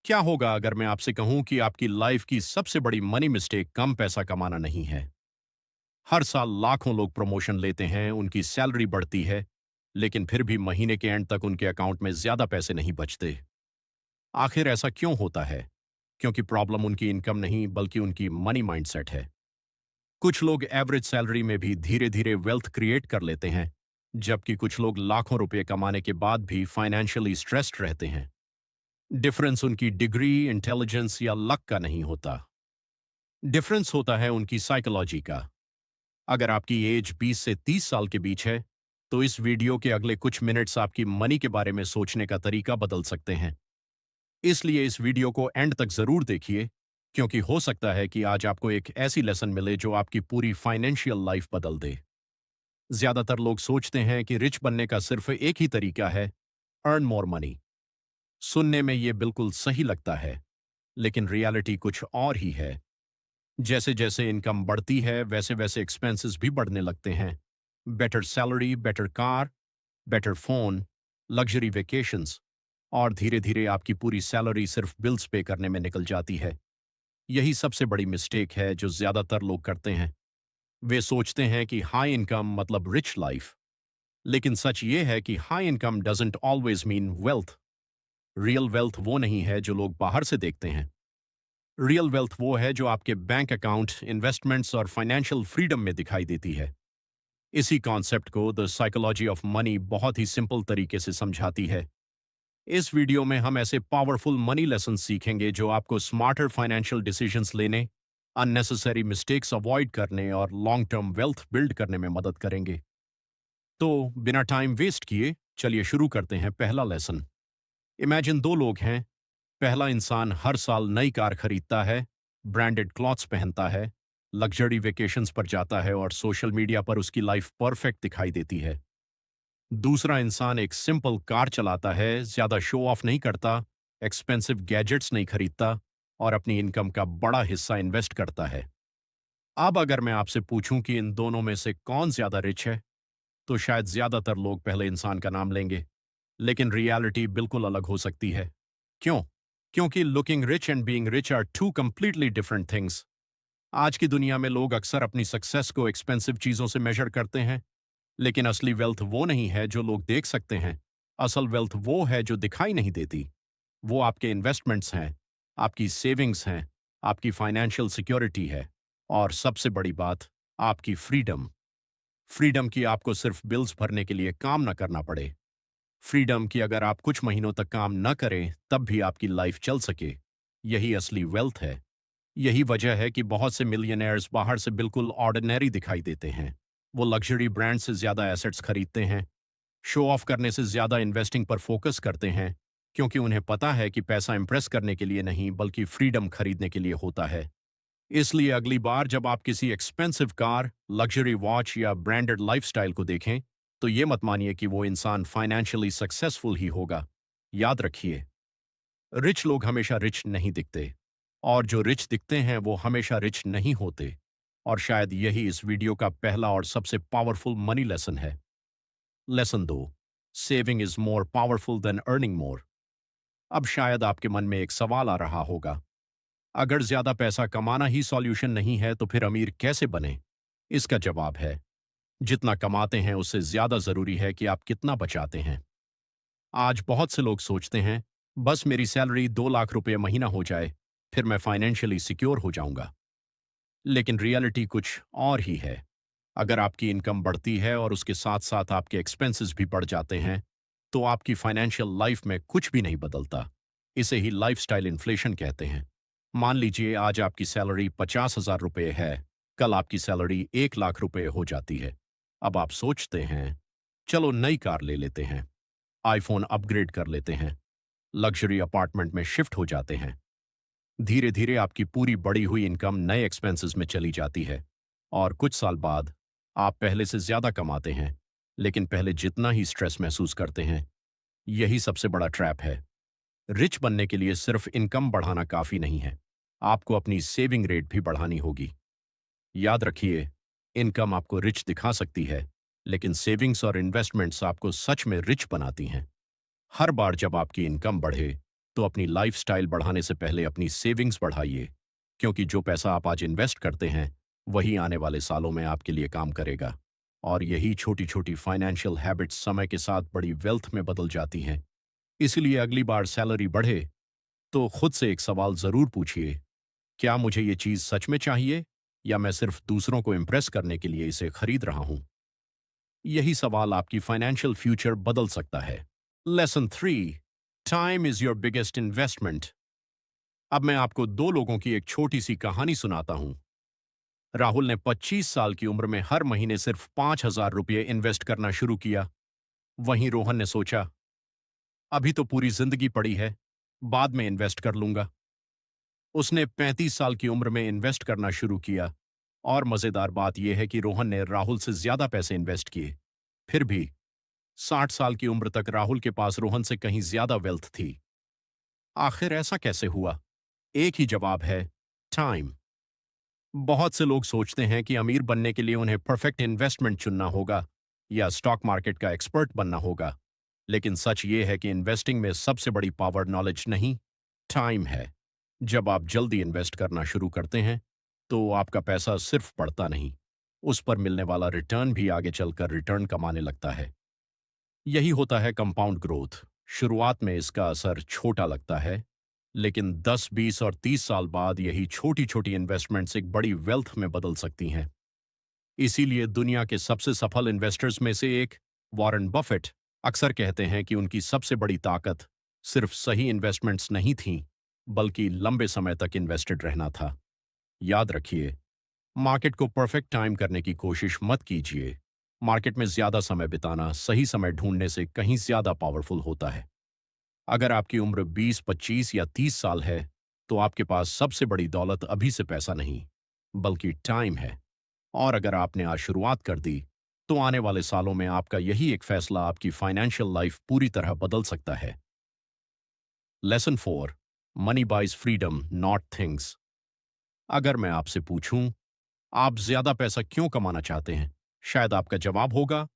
क्या होगा अगर मैं आपसे कहूं कि आपकी लाइफ की सबसे बड़ी मनी मिस्टेक कम पैसा कमाना नहीं है। हर साल लाखों लोग प्रमोशन लेते हैं, उनकी सैलरी बढ़ती है, लेकिन फिर भी महीने के एंड तक उनके अकाउंट में ज्यादा पैसे नहीं बचते। आखिर ऐसा क्यों होता है? क्योंकि प्रॉब्लम उनकी इनकम नहीं बल्कि उनकी मनी माइंडसेट है। कुछ लोग एवरेज सैलरी में भी धीरे धीरे वेल्थ क्रिएट कर लेते हैं, जबकि कुछ लोग लाखों रुपए कमाने के बाद भी फाइनेंशियली स्ट्रेस्ड रहते हैं। डिफरेंस उनकी डिग्री, इंटेलिजेंस या लक का नहीं होता। डिफरेंस होता है उनकी साइकोलॉजी का। अगर आपकी एज 20 से 30 साल के बीच है, तो इस वीडियो के अगले कुछ मिनट्स आपकी मनी के बारे में सोचने का तरीका बदल सकते हैं। इसलिए इस वीडियो को एंड तक जरूर देखिए, क्योंकि हो सकता है कि आज आपको एक ऐसी लेसन मिले जो आपकी पूरी फाइनेंशियल लाइफ बदल दे। ज्यादातर लोग सोचते हैं कि रिच बनने का सिर्फ एक ही तरीका है, अर्न मोर मनी। सुनने में ये बिल्कुल सही लगता है, लेकिन रियलिटी कुछ और ही है। जैसे जैसे इनकम बढ़ती है, वैसे वैसे एक्सपेंसेस भी बढ़ने लगते हैं। Better salary, better car, better phone, luxury vacations, और धीरे धीरे आपकी पूरी सैलरी सिर्फ बिल्स पे करने में निकल जाती है। यही सबसे बड़ी मिस्टेक है जो ज्यादातर लोग करते हैं। वे सोचते हैं कि हाई इनकम मतलब रिच लाइफ, लेकिन सच ये है कि high income doesn't always mean wealth. Real wealth वो नहीं है जो लोग बाहर से देखते हैं। रियल वेल्थ वो है जो आपके बैंक अकाउंट, इन्वेस्टमेंट्स और फाइनेंशियल फ्रीडम में दिखाई देती है। इसी कॉन्सेप्ट को द साइकोलॉजी ऑफ मनी बहुत ही सिंपल तरीके से समझाती है। इस वीडियो में हम ऐसे पावरफुल मनी लेसन सीखेंगे जो आपको स्मार्टर फाइनेंशियल डिसीजंस लेने, अननेसेसरी मिस्टेक्स अवॉइड करने और लॉन्ग टर्म वेल्थ बिल्ड करने में मदद करेंगे। तो बिना टाइम वेस्ट किए चलिए शुरू करते हैं पहला लेसन। इमेजिन दो लोग हैं। पहला इंसान हर साल नई कार खरीदता है, ब्रांडेड क्लॉथ्स पहनता है, लग्जरी वेकेशंस पर जाता है और सोशल मीडिया पर उसकी लाइफ परफेक्ट दिखाई देती है। दूसरा इंसान एक सिंपल कार चलाता है, ज्यादा शो ऑफ नहीं करता, एक्सपेंसिव गैजेट्स नहीं खरीदता और अपनी इनकम का बड़ा हिस्सा इन्वेस्ट करता है। अब अगर मैं आपसे पूछूं कि इन दोनों में से कौन ज्यादा रिच है, तो शायद ज्यादातर लोग पहले इंसान का नाम लेंगे। लेकिन रियलिटी बिल्कुल अलग हो सकती है। क्यों? क्योंकि looking rich and being rich are two completely different things. आज की दुनिया में लोग अक्सर अपनी सक्सेस को एक्सपेंसिव चीजों से मेजर करते हैं, लेकिन असली वेल्थ वो नहीं है जो लोग देख सकते हैं। असल वेल्थ वो है जो दिखाई नहीं देती। वो आपके इन्वेस्टमेंट्स हैं, आपकी सेविंग्स हैं, आपकी फाइनेंशियल सिक्योरिटी है, और सबसे बड़ी बात, आपकी फ्रीडम। फ्रीडम की आपको सिर्फ बिल्स भरने के लिए काम न करना पड़े। फ्रीडम की अगर आप कुछ महीनों तक काम न करें तब भी आपकी लाइफ चल सके। यही असली वेल्थ है। यही वजह है कि बहुत से मिलियनेयर्स बाहर से बिल्कुल ऑर्डिनरी दिखाई देते हैं। वो लग्जरी ब्रांड से ज्यादा एसेट्स खरीदते हैं, शो ऑफ करने से ज्यादा इन्वेस्टिंग पर फोकस करते हैं, क्योंकि उन्हें पता है कि पैसा इंप्रेस करने के लिए नहीं बल्कि फ्रीडम खरीदने के लिए होता है। इसलिए अगली बार जब आप किसी एक्सपेंसिव कार, लग्जरी वॉच या ब्रांडेड लाइफस्टाइल को देखें, तो ये मत मानिए कि वो इंसान फाइनेंशियली सक्सेसफुल ही होगा। याद रखिए, रिच लोग हमेशा रिच नहीं दिखते, और जो रिच दिखते हैं वो हमेशा रिच नहीं होते। और शायद यही इस वीडियो का पहला और सबसे पावरफुल मनी लेसन है। Lesson 2, saving is more powerful than earning more. अब शायद आपके मन में एक सवाल आ रहा होगा, अगर ज्यादा पैसा कमाना ही सॉल्यूशन नहीं है तो फिर अमीर कैसे बने? इसका जवाब है, जितना कमाते हैं उससे ज्यादा जरूरी है कि आप कितना बचाते हैं। आज बहुत से लोग सोचते हैं, बस मेरी सैलरी 2 लाख रुपए महीना हो जाए, फिर मैं फाइनेंशियली सिक्योर हो जाऊंगा। लेकिन रियलिटी कुछ और ही है। अगर आपकी इनकम बढ़ती है और उसके साथ साथ आपके एक्सपेंसेस भी बढ़ जाते हैं, तो आपकी फाइनेंशियल लाइफ में कुछ भी नहीं बदलता। इसे ही लाइफस्टाइल इन्फ्लेशन कहते हैं। मान लीजिए आज आपकी सैलरी 50,000 रुपये है, कल आपकी सैलरी 1 लाख रुपए हो जाती है। अब आप सोचते हैं, चलो नई कार ले लेते हैं, आईफोन अपग्रेड कर लेते हैं, लग्जरी अपार्टमेंट में शिफ्ट हो जाते हैं। धीरे धीरे आपकी पूरी बढ़ी हुई इनकम नए एक्सपेंसेस में चली जाती है, और कुछ साल बाद आप पहले से ज्यादा कमाते हैं, लेकिन पहले जितना ही स्ट्रेस महसूस करते हैं। यही सबसे बड़ा ट्रैप है। रिच बनने के लिए सिर्फ इनकम बढ़ाना काफी नहीं है, आपको अपनी सेविंग रेट भी बढ़ानी होगी। याद रखिए, इनकम आपको रिच दिखा सकती है, लेकिन सेविंग्स और इन्वेस्टमेंट्स आपको सच में रिच बनाती हैं। हर बार जब आपकी इनकम बढ़े, तो अपनी लाइफस्टाइल बढ़ाने से पहले अपनी सेविंग्स बढ़ाइए, क्योंकि जो पैसा आप आज इन्वेस्ट करते हैं वही आने वाले सालों में आपके लिए काम करेगा। और यही छोटी छोटी फाइनेंशियल हैबिट्स समय के साथ बड़ी वेल्थ में बदल जाती हैं। इसलिए अगली बार सैलरी बढ़े तो खुद से एक सवाल जरूर पूछिए, क्या मुझे ये चीज सच में चाहिए या मैं सिर्फ दूसरों को इम्प्रेस करने के लिए इसे खरीद रहा हूं? यही सवाल आपकी फाइनेंशियल फ्यूचर बदल सकता है। Lesson 3, time is your biggest investment. अब मैं आपको दो लोगों की एक छोटी सी कहानी सुनाता हूं। राहुल ने 25 साल की उम्र में हर महीने सिर्फ 5,000 रुपये इन्वेस्ट करना शुरू किया। वहीं रोहन ने सोचा, अभी तो पूरी जिंदगी पड़ी है, बाद में इन्वेस्ट कर लूंगा। उसने 35 साल की उम्र में इन्वेस्ट करना शुरू किया, और मजेदार बात यह है कि रोहन ने राहुल से ज्यादा पैसे इन्वेस्ट किए। फिर भी 60 साल की उम्र तक राहुल के पास रोहन से कहीं ज्यादा वेल्थ थी। आखिर ऐसा कैसे हुआ? एक ही जवाब है, टाइम। बहुत से लोग सोचते हैं कि अमीर बनने के लिए उन्हें परफेक्ट इन्वेस्टमेंट चुनना होगा या स्टॉक मार्केट का एक्सपर्ट बनना होगा। लेकिन सच ये है कि इन्वेस्टिंग में सबसे बड़ी पावर नॉलेज नहीं, टाइम है। जब आप जल्दी इन्वेस्ट करना शुरू करते हैं तो आपका पैसा सिर्फ बढ़ता नहीं, उस पर मिलने वाला रिटर्न भी आगे चलकर रिटर्न कमाने लगता है। यही होता है कंपाउंड ग्रोथ। शुरुआत में इसका असर छोटा लगता है, लेकिन 10, 20 और 30 साल बाद यही छोटी छोटी इन्वेस्टमेंट्स एक बड़ी वेल्थ में बदल सकती हैं। इसीलिए दुनिया के सबसे सफल इन्वेस्टर्स में से एक वॉरेन बफेट अक्सर कहते हैं कि उनकी सबसे बड़ी ताकत सिर्फ सही इन्वेस्टमेंट्स नहीं थीं, बल्कि लंबे समय तक इन्वेस्टेड रहना था। याद रखिए, मार्केट को परफेक्ट टाइम करने की कोशिश मत कीजिए। मार्केट में ज्यादा समय बिताना सही समय ढूंढने से कहीं ज्यादा पावरफुल होता है। अगर आपकी उम्र 20, 25 या 30 साल है, तो आपके पास सबसे बड़ी दौलत अभी से पैसा नहीं, बल्कि टाइम है। और अगर आपने आज शुरुआत कर दी, तो आने वाले सालों में आपका यही एक फैसला आपकी फाइनेंशियल लाइफ पूरी तरह बदल सकता है। Lesson 4, money buys freedom not things. अगर मैं आपसे पूछूं, आप ज्यादा पैसा क्यों कमाना चाहते हैं? शायद आपका जवाब होगा,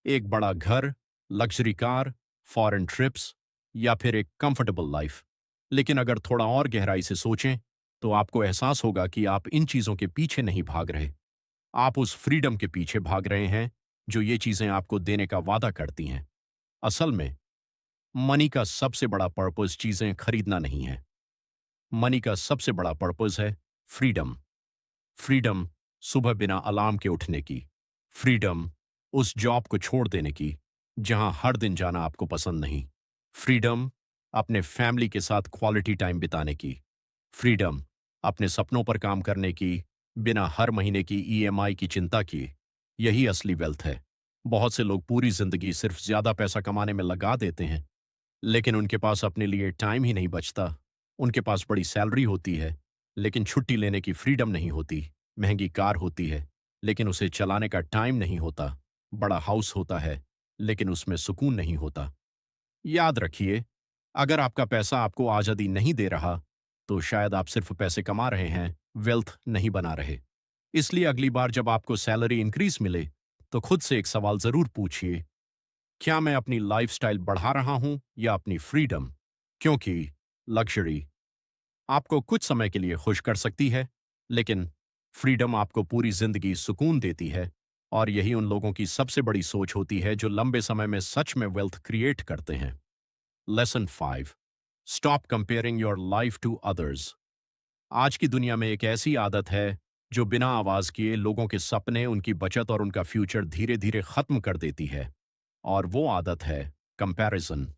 एक बड़ा घर, लग्जरी कार, फॉरेन ट्रिप्स या फिर एक कंफर्टेबल लाइफ। लेकिन अगर थोड़ा और गहराई से सोचें, तो आपको एहसास होगा कि आप इन चीजों के पीछे नहीं भाग रहे। आप उस फ्रीडम के पीछे भाग रहे हैं जो ये चीजें आपको देने का वादा करती हैं। असल में मनी का सबसे बड़ा पर्पस चीजें खरीदना नहीं है। मनी का सबसे बड़ा पर्पस है फ्रीडम। फ्रीडम सुबह बिना अलार्म के उठने की। फ्रीडम उस जॉब को छोड़ देने की जहां हर दिन जाना आपको पसंद नहीं। फ्रीडम अपने फैमिली के साथ क्वालिटी टाइम बिताने की। फ्रीडम अपने सपनों पर काम करने की बिना हर महीने की ईएमआई की चिंता की। यही असली वेल्थ है। बहुत से लोग पूरी जिंदगी सिर्फ ज्यादा पैसा कमाने में लगा देते हैं, लेकिन उनके पास अपने लिए टाइम ही नहीं बचता। उनके पास बड़ी सैलरी होती है, लेकिन छुट्टी लेने की फ्रीडम नहीं होती। महंगी कार होती है, लेकिन उसे चलाने का टाइम नहीं होता। बड़ा हाउस होता है, लेकिन उसमें सुकून नहीं होता। याद रखिए, अगर आपका पैसा आपको आज़ादी नहीं दे रहा, तो शायद आप सिर्फ पैसे कमा रहे हैं, वेल्थ नहीं बना रहे। इसलिए अगली बार जब आपको सैलरी इंक्रीज मिले, तो खुद से एक सवाल जरूर पूछिए, क्या मैं अपनी लाइफस्टाइल बढ़ा रहा हूं या अपनी फ्रीडम? क्योंकि लग्जरी आपको कुछ समय के लिए खुश कर सकती है, लेकिन फ्रीडम आपको पूरी जिंदगी सुकून देती है। और यही उन लोगों की सबसे बड़ी सोच होती है जो लंबे समय में सच में वेल्थ क्रिएट करते हैं। Lesson 5, stop comparing your life to others. आज की दुनिया में एक ऐसी आदत है जो बिना आवाज किए लोगों के सपने, उनकी बचत और उनका फ्यूचर धीरे धीरे खत्म कर देती है। और वो आदत है कंपैरिजन।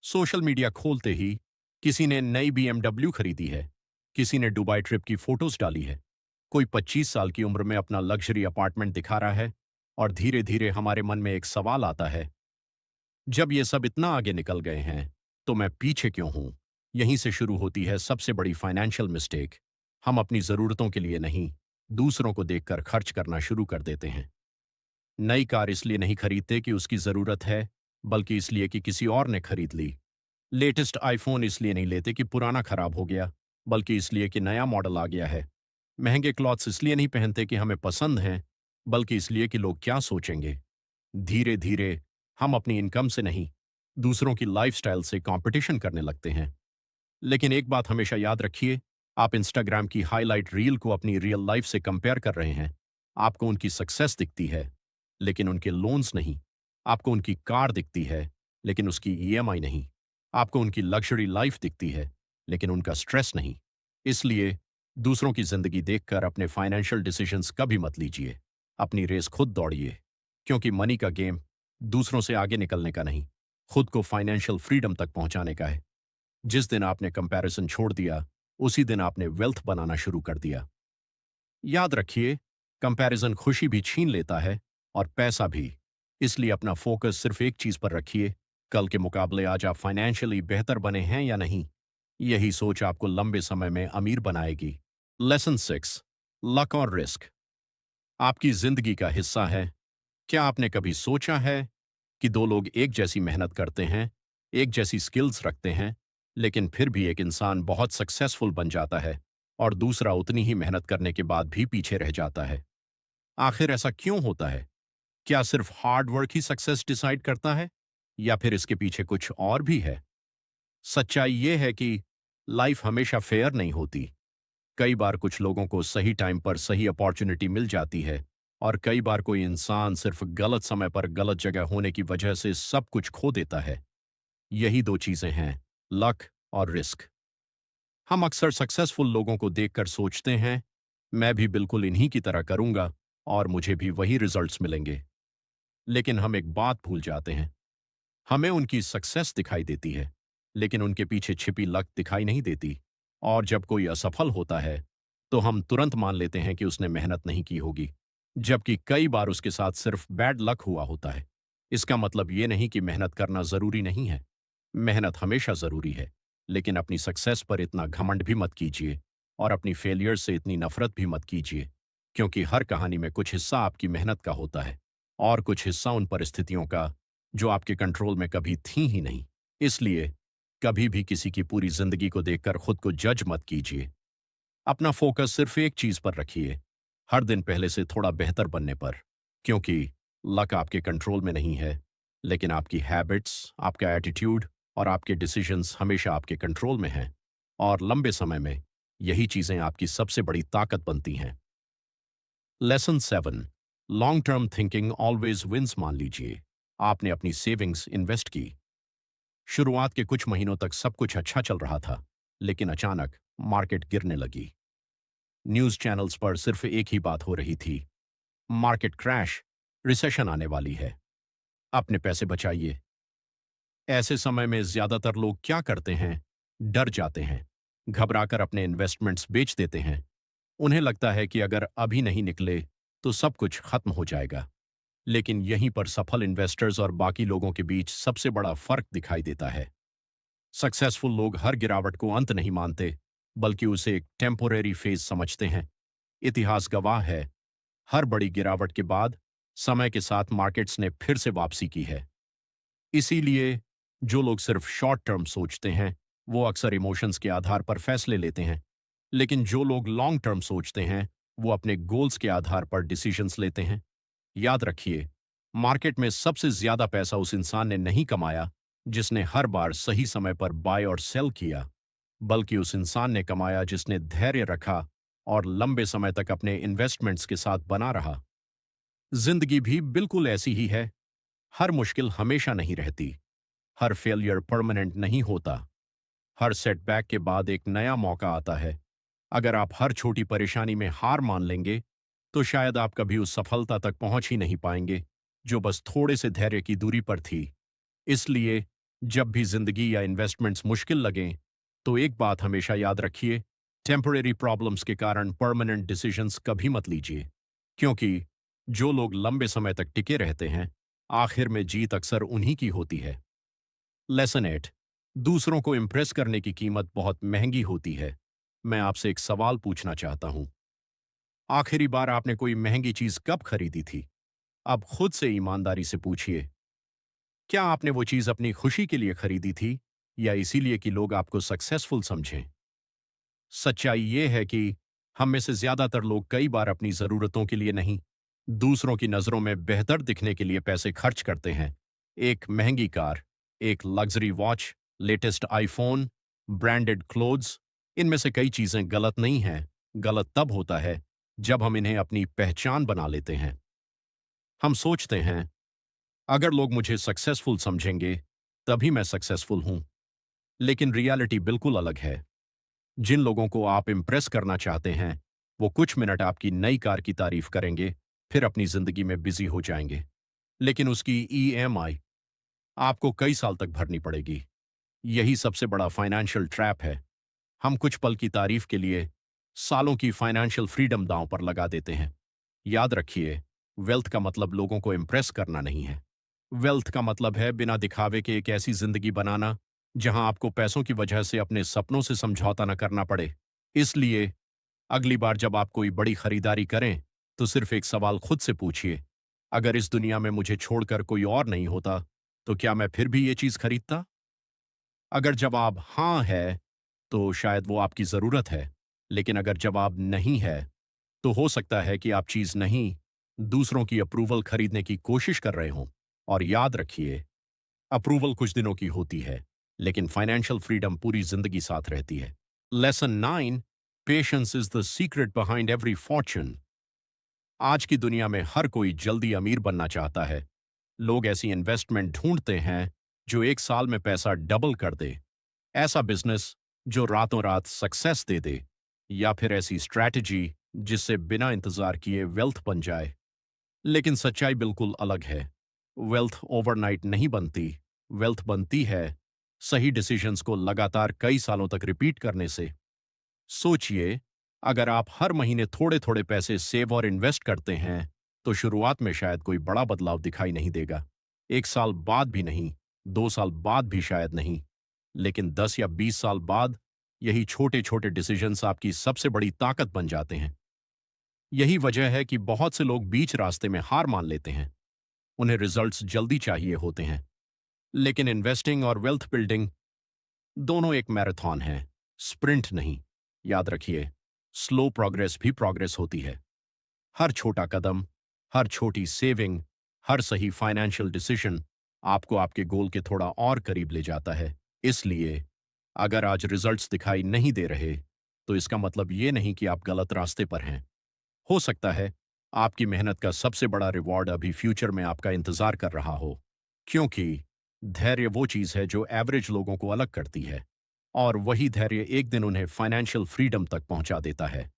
सोशल मीडिया खोलते ही किसी ने नई बीएमडब्ल्यू खरीदी है, किसी ने दुबई ट्रिप की फोटोज डाली है, कोई 25 साल की उम्र में अपना लग्जरी अपार्टमेंट दिखा रहा है। और धीरे धीरे हमारे मन में एक सवाल आता है, जब ये सब इतना आगे निकल गए हैं, तो मैं पीछे क्यों हूं? यहीं से शुरू होती है सबसे बड़ी फाइनेंशियल मिस्टेक। हम अपनी जरूरतों के लिए नहीं, दूसरों को देखकर खर्च करना शुरू कर देते हैं। नई कार इसलिए नहीं खरीदते कि उसकी जरूरत है, बल्कि इसलिए कि किसी और ने खरीद ली। लेटेस्ट आईफोन इसलिए नहीं लेते कि पुराना खराब हो गया, बल्कि इसलिए कि नया मॉडल आ गया है। महंगे क्लॉथ्स इसलिए नहीं पहनते कि हमें पसंद हैं, बल्कि इसलिए कि लोग क्या सोचेंगे। धीरे धीरे हम अपनी इनकम से नहीं, दूसरों की लाइफस्टाइल से कंपटीशन करने लगते हैं। लेकिन एक बात हमेशा याद रखिए, आप इंस्टाग्राम की हाईलाइट रील को अपनी रियल लाइफ से कंपेयर कर रहे हैं। आपको उनकी सक्सेस दिखती है, लेकिन उनके लोन्स नहीं। आपको उनकी कार दिखती है, लेकिन उसकी ईएमआई नहीं। आपको उनकी लग्जरी लाइफ दिखती है, लेकिन उनका स्ट्रेस नहीं। इसलिए दूसरों की जिंदगी देखकर अपने फाइनेंशियल डिसीजंस कभी मत लीजिए। अपनी रेस खुद दौड़िए, क्योंकि मनी का गेम दूसरों से आगे निकलने का नहीं, खुद को फाइनेंशियल फ्रीडम तक पहुंचाने का है। जिस दिन आपने कंपैरिजन छोड़ दिया, उसी दिन आपने वेल्थ बनाना शुरू कर दिया। याद रखिए, कंपैरिजन खुशी भी छीन लेता है और पैसा भी। इसलिए अपना फोकस सिर्फ एक चीज पर रखिए, कल के मुकाबले आज आप फाइनेंशियली बेहतर बने हैं या नहीं। यही सोच आपको लंबे समय में अमीर बनाएगी। लेसन 6, लक और रिस्क आपकी जिंदगी का हिस्सा है। क्या आपने कभी सोचा है कि दो लोग एक जैसी मेहनत करते हैं, एक जैसी स्किल्स रखते हैं, लेकिन फिर भी एक इंसान बहुत सक्सेसफुल बन जाता है और दूसरा उतनी ही मेहनत करने के बाद भी पीछे रह जाता है? आखिर ऐसा क्यों होता है? क्या सिर्फ हार्ड वर्क ही सक्सेस डिसाइड करता है, या फिर इसके पीछे कुछ और भी है? सच्चाई यह है कि लाइफ हमेशा फेयर नहीं होती। कई बार कुछ लोगों को सही टाइम पर सही अपॉर्चुनिटी मिल जाती है, और कई बार कोई इंसान सिर्फ गलत समय पर गलत जगह होने की वजह से सब कुछ खो देता है। यही दो चीजें हैं, लक और रिस्क। हम अक्सर सक्सेसफुल लोगों को देखकर सोचते हैं, मैं भी बिल्कुल इन्हीं की तरह करूंगा और मुझे भी वही रिजल्ट्स मिलेंगे। लेकिन हम एक बात भूल जाते हैं, हमें उनकी सक्सेस दिखाई देती है, लेकिन उनके पीछे छिपी लक दिखाई नहीं देती। और जब कोई असफल होता है, तो हम तुरंत मान लेते हैं कि उसने मेहनत नहीं की होगी, जबकि कई बार उसके साथ सिर्फ बैड लक हुआ होता है। इसका मतलब ये नहीं कि मेहनत करना जरूरी नहीं है। मेहनत हमेशा जरूरी है, लेकिन अपनी सक्सेस पर इतना घमंड भी मत कीजिए और अपनी फेलियर से इतनी नफरत भी मत कीजिए, क्योंकि हर कहानी में कुछ हिस्सा आपकी मेहनत का होता है और कुछ हिस्सा उन परिस्थितियों का जो आपके कंट्रोल में कभी थी ही नहीं। इसलिए कभी भी किसी की पूरी जिंदगी को देखकर खुद को जज मत कीजिए। अपना फोकस सिर्फ एक चीज पर रखिए, हर दिन पहले से थोड़ा बेहतर बनने पर, क्योंकि लक आपके कंट्रोल में नहीं है, लेकिन आपकी हैबिट्स, आपका एटीट्यूड और आपके डिसीजंस हमेशा आपके कंट्रोल में हैं। और लंबे समय में यही चीजें आपकी सबसे बड़ी ताकत बनती हैं। Lesson 7, long term thinking always wins. मान लीजिए आपने अपनी सेविंग्स इन्वेस्ट की। शुरुआत के कुछ महीनों तक सब कुछ अच्छा चल रहा था, लेकिन अचानक मार्केट गिरने लगी। न्यूज चैनल्स पर सिर्फ एक ही बात हो रही थी, मार्केट क्रैश, रिसेशन आने वाली है, अपने पैसे बचाइए। ऐसे समय में ज्यादातर लोग क्या करते हैं? डर जाते हैं, घबराकर अपने इन्वेस्टमेंट्स बेच देते हैं। उन्हें लगता है कि अगर अभी नहीं निकले तो सब कुछ खत्म हो जाएगा। लेकिन यहीं पर सफल इन्वेस्टर्स और बाकी लोगों के बीच सबसे बड़ा फर्क दिखाई देता है। सक्सेसफुल लोग हर गिरावट को अंत नहीं मानते, बल्कि उसे एक टेम्पोरेरी फेज समझते हैं। इतिहास गवाह है, हर बड़ी गिरावट के बाद समय के साथ मार्केट्स ने फिर से वापसी की है। इसीलिए जो लोग सिर्फ शॉर्ट टर्म सोचते हैं, वो अक्सर इमोशंस के आधार पर फैसले लेते हैं। लेकिन जो लोग लॉन्ग टर्म सोचते हैं, वो अपने गोल्स के आधार पर डिसीजंस लेते हैं। याद रखिए, मार्केट में सबसे ज्यादा पैसा उस इंसान ने नहीं कमाया जिसने हर बार सही समय पर बाय और सेल किया, बल्कि उस इंसान ने कमाया जिसने धैर्य रखा और लंबे समय तक अपने इन्वेस्टमेंट्स के साथ बना रहा। जिंदगी भी बिल्कुल ऐसी ही है। हर मुश्किल हमेशा नहीं रहती, हर फेलियर परमानेंट नहीं होता, हर सेटबैक के बाद एक नया मौका आता है। अगर आप हर छोटी परेशानी में हार मान लेंगे, तो शायद आप कभी उस सफलता तक पहुंच ही नहीं पाएंगे जो बस थोड़े से धैर्य की दूरी पर थी। इसलिए जब भी जिंदगी या इन्वेस्टमेंट्स मुश्किल लगें, तो एक बात हमेशा याद रखिए, टेम्परेरी प्रॉब्लम्स के कारण परमानेंट डिसीजंस कभी मत लीजिए, क्योंकि जो लोग लंबे समय तक टिके रहते हैं, आखिर में जीत अक्सर उन्हीं की होती है। लेसन 8, दूसरों को इम्प्रेस करने की कीमत बहुत महंगी होती है। मैं आपसे एक सवाल पूछना चाहता हूं, आखिरी बार आपने कोई महंगी चीज कब खरीदी थी? अब खुद से ईमानदारी से पूछिए, क्या आपने वो चीज अपनी खुशी के लिए खरीदी थी, या इसीलिए कि लोग आपको सक्सेसफुल समझें? सच्चाई ये है कि हम में से ज्यादातर लोग कई बार अपनी जरूरतों के लिए नहीं, दूसरों की नजरों में बेहतर दिखने के लिए पैसे खर्च करते हैं। एक महंगी कार, एक luxury watch, latest iPhone, branded clothes, इनमें से कई चीजें गलत नहीं हैं। गलत तब होता है जब हम इन्हें अपनी पहचान बना लेते हैं। हम सोचते हैं, अगर लोग मुझे सक्सेसफुल समझेंगे तभी मैं सक्सेसफुल हूं। लेकिन रियलिटी बिल्कुल अलग है। जिन लोगों को आप इम्प्रेस करना चाहते हैं, वो कुछ मिनट आपकी नई कार की तारीफ करेंगे, फिर अपनी जिंदगी में बिजी हो जाएंगे। लेकिन उसकी ईएमआई आपको कई साल तक भरनी पड़ेगी। यही सबसे बड़ा फाइनेंशियल ट्रैप है। हम कुछ पल की तारीफ के लिए सालों की फाइनेंशियल फ्रीडम दांव पर लगा देते हैं। याद रखिए, वेल्थ का मतलब लोगों को इम्प्रेस करना नहीं है। वेल्थ का मतलब है बिना दिखावे के एक ऐसी जिंदगी बनाना जहां आपको पैसों की वजह से अपने सपनों से समझौता न करना पड़े। इसलिए अगली बार जब आप कोई बड़ी खरीदारी करें, तो सिर्फ एक सवाल खुद से पूछिए, अगर इस दुनिया में मुझे छोड़कर कोई और नहीं होता, तो क्या मैं फिर भी ये चीज खरीदता? अगर जवाब हाँ है, तो शायद वो आपकी जरूरत है। लेकिन अगर जवाब नहीं है, तो हो सकता है कि आप चीज नहीं, दूसरों की अप्रूवल खरीदने की कोशिश कर रहे हों। और याद रखिए, अप्रूवल कुछ दिनों की होती है, लेकिन फाइनेंशियल फ्रीडम पूरी जिंदगी साथ रहती है। Lesson 9, patience is the secret behind every Fortune. आज की दुनिया में हर कोई जल्दी अमीर बनना चाहता है। लोग ऐसी इन्वेस्टमेंट ढूंढते हैं जो एक साल में पैसा डबल कर दे, ऐसा बिजनेस जो रातों रात सक्सेस दे दे, या फिर ऐसी स्ट्रैटेजी जिससे बिना इंतजार किए वेल्थ बन जाए। लेकिन सच्चाई बिल्कुल अलग है। वेल्थ ओवरनाइट नहीं बनती। वेल्थ बनती है सही डिसीजंस को लगातार कई सालों तक रिपीट करने से। सोचिए, अगर आप हर महीने थोड़े थोड़े पैसे सेव और इन्वेस्ट करते हैं, तो शुरुआत में शायद कोई बड़ा बदलाव दिखाई नहीं देगा। एक साल बाद भी नहीं, 2 साल बाद भी शायद नहीं, लेकिन 10 या 20 साल बाद यही छोटे छोटे डिसीजंस आपकी सबसे बड़ी ताकत बन जाते हैं। यही वजह है कि बहुत से लोग बीच रास्ते में हार मान लेते हैं। उन्हें रिजल्ट्स जल्दी चाहिए होते हैं। लेकिन इन्वेस्टिंग और वेल्थ बिल्डिंग दोनों एक मैराथन है, स्प्रिंट नहीं। याद रखिए, स्लो प्रोग्रेस भी प्रोग्रेस होती है। हर छोटा कदम, हर छोटी सेविंग, हर सही फाइनेंशियल डिसीजन आपको आपके गोल के थोड़ा और करीब ले जाता है। इसलिए अगर आज रिजल्ट्स दिखाई नहीं दे रहे, तो इसका मतलब ये नहीं कि आप गलत रास्ते पर हैं। हो सकता है आपकी मेहनत का सबसे बड़ा रिवॉर्ड अभी फ्यूचर में आपका इंतजार कर रहा हो। क्योंकि धैर्य वो चीज है जो एवरेज लोगों को अलग करती है, और वही धैर्य एक दिन उन्हें फाइनेंशियल फ्रीडम तक पहुंचा देता है।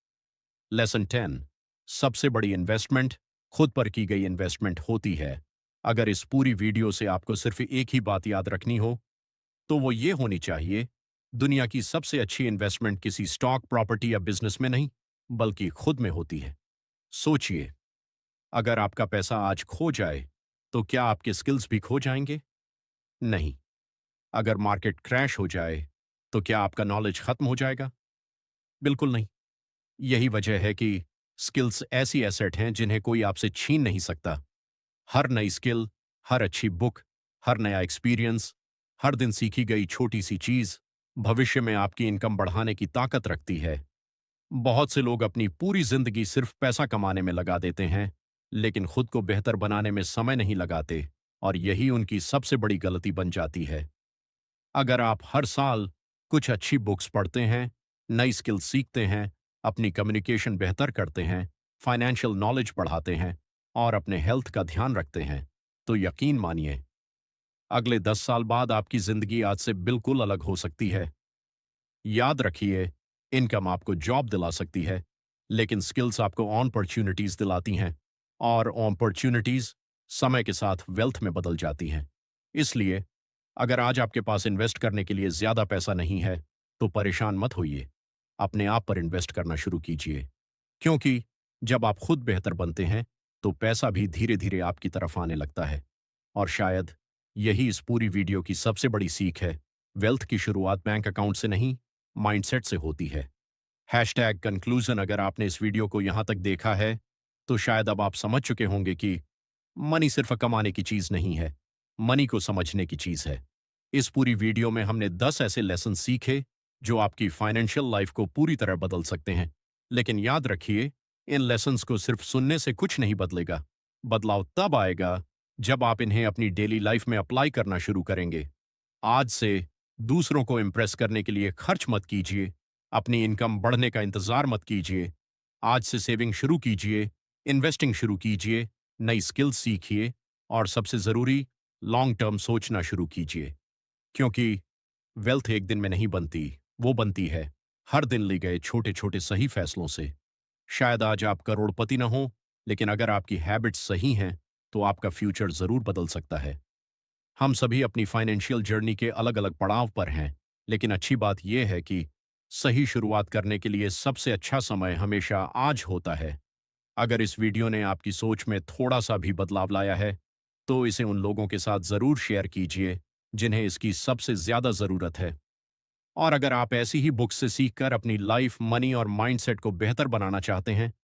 लेसन 10, सबसे बड़ी इन्वेस्टमेंट खुद पर की गई इन्वेस्टमेंट होती है। अगर इस पूरी वीडियो से आपको सिर्फ एक ही बात याद रखनी हो, तो वो ये होनी चाहिए, दुनिया की सबसे अच्छी इन्वेस्टमेंट किसी स्टॉक, प्रॉपर्टी या बिजनेस में नहीं, बल्कि खुद में होती है। सोचिए, अगर आपका पैसा आज खो जाए, तो क्या आपके स्किल्स भी खो जाएंगे? नहीं। अगर मार्केट क्रैश हो जाए, तो क्या आपका नॉलेज खत्म हो जाएगा? बिल्कुल नहीं। यही वजह है कि स्किल्स ऐसी एसेट हैं जिन्हें कोई आपसे छीन नहीं सकता। हर नई स्किल, हर अच्छी बुक, हर नया एक्सपीरियंस, हर दिन सीखी गई छोटी सी चीज भविष्य में आपकी इनकम बढ़ाने की ताकत रखती है। बहुत से लोग अपनी पूरी जिंदगी सिर्फ पैसा कमाने में लगा देते हैं, लेकिन खुद को बेहतर बनाने में समय नहीं लगाते, और यही उनकी सबसे बड़ी गलती बन जाती है। अगर आप हर साल कुछ अच्छी बुक्स पढ़ते हैं, नई स्किल सीखते हैं, अपनी कम्युनिकेशन बेहतर करते हैं, फाइनेंशियल नॉलेज बढ़ाते हैं और अपने हेल्थ का ध्यान रखते हैं, तो यकीन मानिए, अगले 10 साल बाद आपकी जिंदगी आज से बिल्कुल अलग हो सकती है। याद रखिए, इनकम आपको जॉब दिला सकती है, लेकिन स्किल्स आपको अपॉर्चुनिटीज दिलाती हैं, और अपॉर्चुनिटीज समय के साथ वेल्थ में बदल जाती हैं। इसलिए अगर आज आपके पास इन्वेस्ट करने के लिए ज्यादा पैसा नहीं है, तो परेशान मत होइए। अपने आप पर इन्वेस्ट करना शुरू कीजिए, क्योंकि जब आप खुद बेहतर बनते हैं, तो पैसा भी धीरे धीरे आपकी तरफ आने लगता है। और शायद यही इस पूरी वीडियो की सबसे बड़ी सीख है। वेल्थ की शुरुआत बैंक अकाउंट से नहीं, माइंडसेट से होती है। Hashtag conclusion. अगर आपने इस वीडियो को यहां तक देखा है, तो शायद अब आप समझ चुके होंगे कि मनी सिर्फ कमाने की चीज नहीं है, मनी को समझने की चीज है। इस पूरी वीडियो में हमने 10 ऐसे लेसन सीखे जो आपकी फाइनेंशियल लाइफ को पूरी तरह बदल सकते हैं। लेकिन याद रखिए, इन लेसन्स को सिर्फ सुनने से कुछ नहीं बदलेगा। बदलाव तब आएगा जब आप इन्हें अपनी डेली लाइफ में अप्लाई करना शुरू करेंगे। आज से दूसरों को इम्प्रेस करने के लिए खर्च मत कीजिए। अपनी इनकम बढ़ने का इंतजार मत कीजिए। आज से सेविंग शुरू कीजिए, इन्वेस्टिंग शुरू कीजिए, नई स्किल्स सीखिए और सबसे जरूरी, लॉन्ग टर्म सोचना शुरू कीजिए। क्योंकि वेल्थ एक दिन में नहीं बनती, वो बनती है हर दिन लिए गए छोटे छोटे सही फैसलों से। शायद आज आप करोड़पति ना हो, लेकिन अगर आपकी हैबिट्स सही हैं, तो आपका फ्यूचर जरूर बदल सकता है। हम सभी अपनी फाइनेंशियल जर्नी के अलग अलग पड़ाव पर हैं, लेकिन अच्छी बात यह है कि सही शुरुआत करने के लिए सबसे अच्छा समय हमेशा आज होता है। अगर इस वीडियो ने आपकी सोच में थोड़ा सा भी बदलाव लाया है, तो इसे उन लोगों के साथ जरूर शेयर कीजिए जिन्हें इसकी सबसे ज्यादा जरूरत है। और अगर आप ऐसी ही बुक्स से सीखकर अपनी लाइफ, मनी और माइंडसेट को बेहतर बनाना चाहते हैं,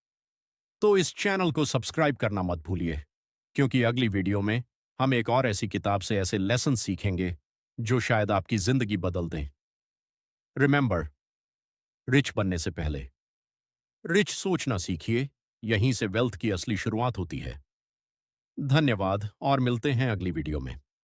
तो इस चैनल को सब्सक्राइब करना मत भूलिए, क्योंकि अगली वीडियो में हम एक और ऐसी किताब से ऐसे लेसन सीखेंगे जो शायद आपकी जिंदगी बदल दें। रिमेंबर, रिच बनने से पहले रिच सोचना सीखिए। यहीं से वेल्थ की असली शुरुआत होती है। धन्यवाद और मिलते हैं अगली वीडियो में।